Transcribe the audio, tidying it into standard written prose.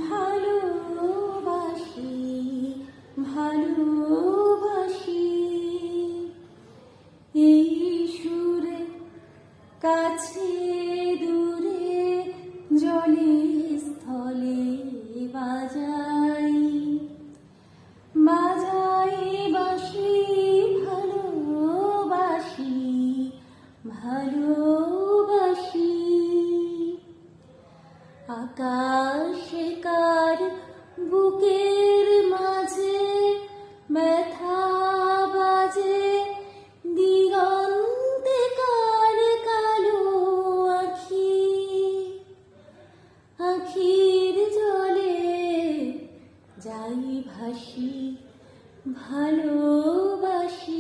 ভালোবাসি ভালোবাসি এই সুরে কাছে দূরে জলে স্থলে বাজাই বাজাই বাঁশি ভালোবাসি ভালোবাসি আকাশে কার বুকের মাঝে ব্যথা বাজে দিগন্তে কার কালো আখি আখির জলে যাই ভাসি ভালোবাসি